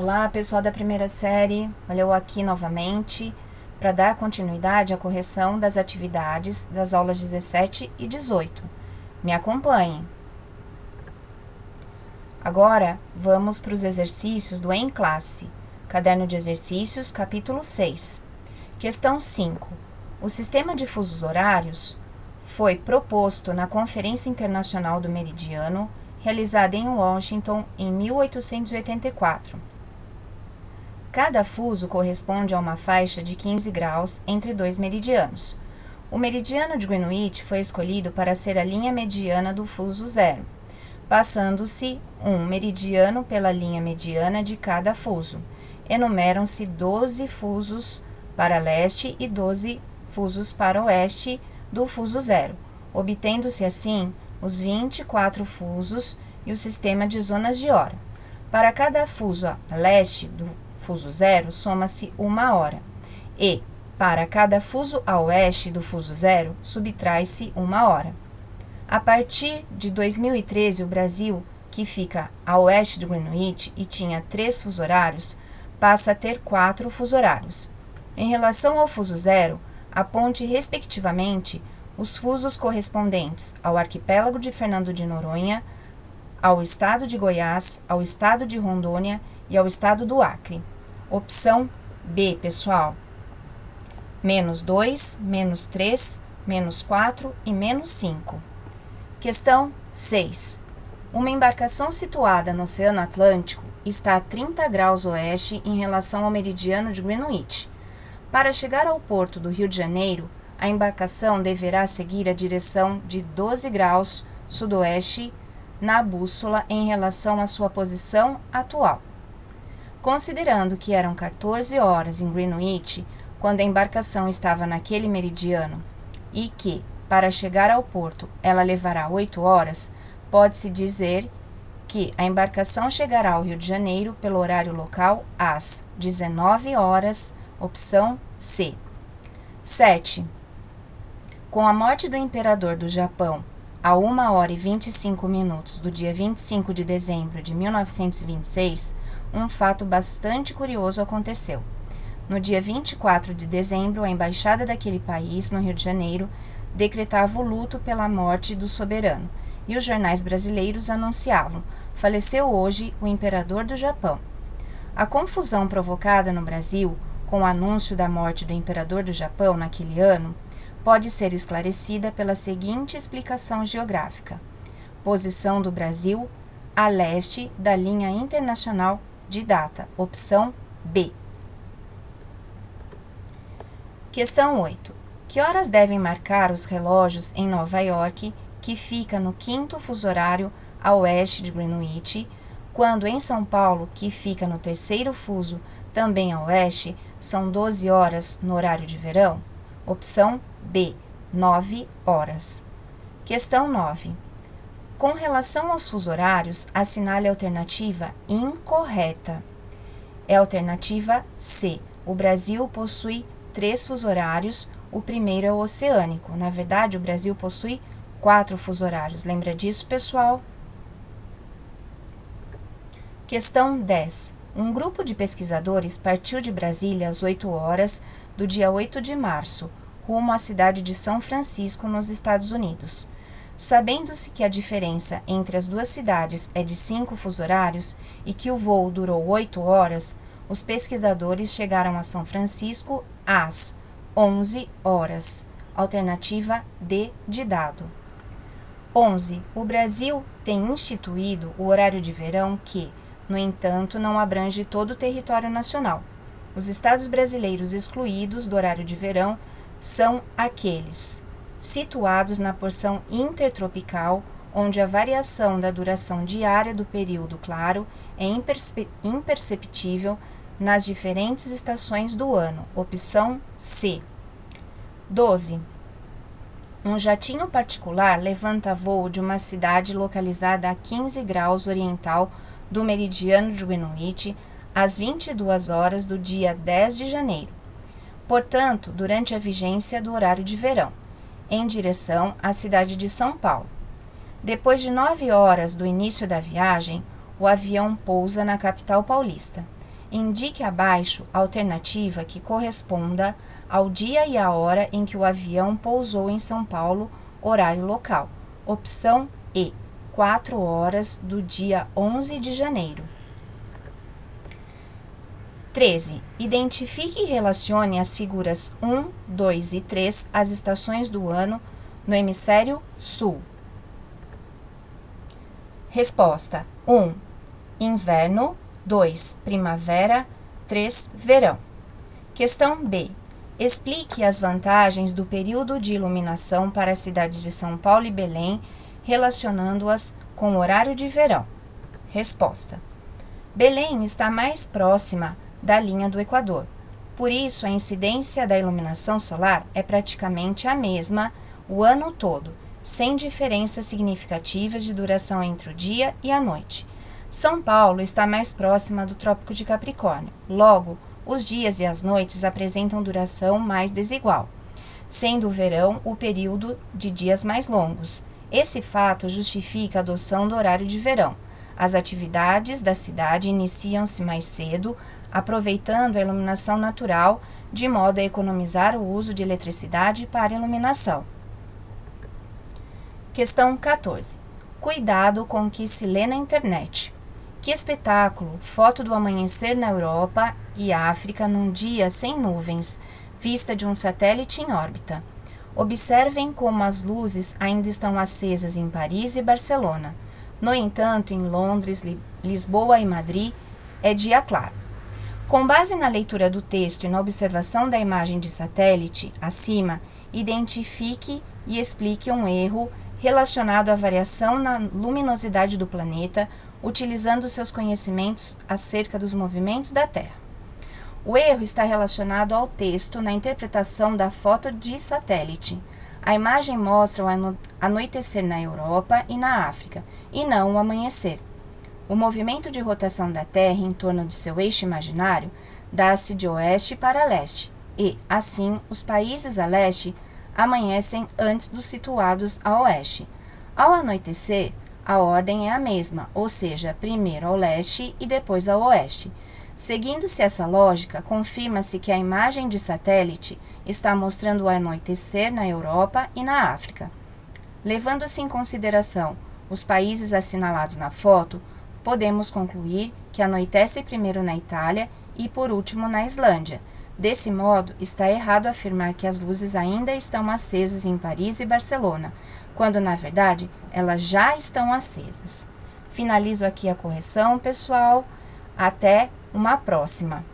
Olá, pessoal da primeira série, olha eu aqui novamente para dar continuidade à correção das atividades das aulas 17 e 18. Me acompanhem. Agora, vamos para os exercícios do Em Classe, Caderno de Exercícios, capítulo 6. Questão 5. O sistema de fusos horários foi proposto na Conferência Internacional do Meridiano, realizada em Washington em 1884. Cada fuso corresponde a uma faixa de 15 graus entre dois meridianos. O meridiano de Greenwich foi escolhido para ser a linha mediana do fuso zero, passando-se um meridiano pela linha mediana de cada fuso. Enumeram-se 12 fusos para leste e 12 fusos para oeste do fuso zero, obtendo-se assim os 24 fusos e o sistema de zonas de hora. Para cada fuso a leste do fuso zero, soma-se 1 hora, e, para cada fuso a oeste do fuso zero, subtrai-se 1 hora. A partir de 2013, o Brasil, que fica a oeste do Greenwich e tinha 3 fusos horários, passa a ter 4 fusos horários. Em relação ao fuso zero, aponte respectivamente os fusos correspondentes ao arquipélago de Fernando de Noronha, ao estado de Goiás, ao estado de Rondônia e ao estado do Acre. Opção B, pessoal. -2, -3, -4 e -5. Questão 6. Uma embarcação situada no Oceano Atlântico está a 30 graus oeste em relação ao meridiano de Greenwich. Para chegar ao porto do Rio de Janeiro, a embarcação deverá seguir a direção de 12 graus sudoeste na bússola em relação à sua posição atual. Considerando que eram 14 horas em Greenwich, quando a embarcação estava naquele meridiano, e que, para chegar ao porto, ela levará 8 horas, pode-se dizer que a embarcação chegará ao Rio de Janeiro pelo horário local às 19 horas, opção C. 7. Com a morte do imperador do Japão, a 1 hora e 25 minutos do dia 25 de dezembro de 1926, um fato bastante curioso aconteceu. No dia 24 de dezembro, a embaixada daquele país, no Rio de Janeiro, decretava o luto pela morte do soberano, e os jornais brasileiros anunciavam: faleceu hoje o imperador do Japão. A confusão provocada no Brasil com o anúncio da morte do imperador do Japão naquele ano pode ser esclarecida pela seguinte explicação geográfica: posição do Brasil a leste da linha internacional de data, opção B. Questão 8. Que horas devem marcar os relógios em Nova York, que fica no 5º fuso horário a oeste de Greenwich, quando em São Paulo, que fica no 3º fuso também a oeste, são 12 horas no horário de verão? Opção B, 9 horas. Questão 9. Com relação aos fusos horários, assinale a alternativa incorreta. É a alternativa C. O Brasil possui 3 fusos horários, o primeiro é o oceânico. Na verdade, o Brasil possui 4 fusos horários. Lembra disso, pessoal? Questão 10. Um grupo de pesquisadores partiu de Brasília às 8 horas do dia 8 de março, rumo à cidade de São Francisco, nos Estados Unidos. Sabendo-se que a diferença entre as duas cidades é de 5 fusos horários e que o voo durou 8 horas, os pesquisadores chegaram a São Francisco às 11 horas. Alternativa D de dado. 11. O Brasil tem instituído o horário de verão que, no entanto, não abrange todo o território nacional. Os estados brasileiros excluídos do horário de verão são aqueles situados na porção intertropical, onde a variação da duração diária do período claro é imperceptível nas diferentes estações do ano. Opção C. 12. Um jatinho particular levanta voo de uma cidade localizada a 15 graus oriental do meridiano de Greenwich às 22 horas do dia 10 de janeiro. Portanto, durante a vigência do horário de verão, em direção à cidade de São Paulo. Depois de 9 horas do início da viagem, o avião pousa na capital paulista. Indique abaixo a alternativa que corresponda ao dia e à hora em que o avião pousou em São Paulo, horário local. Opção E, 4 horas do dia 11 de janeiro. 13. Identifique e relacione as figuras 1, 2 e 3 às estações do ano no hemisfério sul. Resposta: 1. Inverno. 2. Primavera. 3. Verão. Questão B. Explique as vantagens do período de iluminação para as cidades de São Paulo e Belém, relacionando-as com o horário de verão. Resposta: Belém está mais próxima da linha do Equador. Por isso, a incidência da iluminação solar é praticamente a mesma o ano todo, sem diferenças significativas de duração entre o dia e a noite. São Paulo está mais próxima do Trópico de Capricórnio. Logo, os dias e as noites apresentam duração mais desigual, sendo o verão o período de dias mais longos. Esse fato justifica a adoção do horário de verão. As atividades da cidade iniciam-se mais cedo, aproveitando a iluminação natural, de modo a economizar o uso de eletricidade para iluminação. Questão 14. Cuidado com o que se lê na internet. Que espetáculo! Foto do amanhecer na Europa e África num dia sem nuvens, vista de um satélite em órbita. Observem como as luzes ainda estão acesas em Paris e Barcelona. No entanto, em Londres, Lisboa e Madrid, é dia claro. Com base na leitura do texto e na observação da imagem de satélite acima, identifique e explique um erro relacionado à variação na luminosidade do planeta, utilizando seus conhecimentos acerca dos movimentos da Terra. O erro está relacionado ao texto na interpretação da foto de satélite. A imagem mostra o anoitecer na Europa e na África, e não o amanhecer. O movimento de rotação da Terra em torno de seu eixo imaginário dá-se de oeste para leste, e, assim, os países a leste amanhecem antes dos situados a oeste. Ao anoitecer, a ordem é a mesma, ou seja, primeiro ao leste e depois ao oeste. Seguindo-se essa lógica, confirma-se que a imagem de satélite está mostrando o anoitecer na Europa e na África. Levando-se em consideração os países assinalados na foto, podemos concluir que anoitece primeiro na Itália e por último na Islândia. Desse modo, está errado afirmar que as luzes ainda estão acesas em Paris e Barcelona, quando na verdade elas já estão acesas. Finalizo aqui a correção, pessoal. Até uma próxima!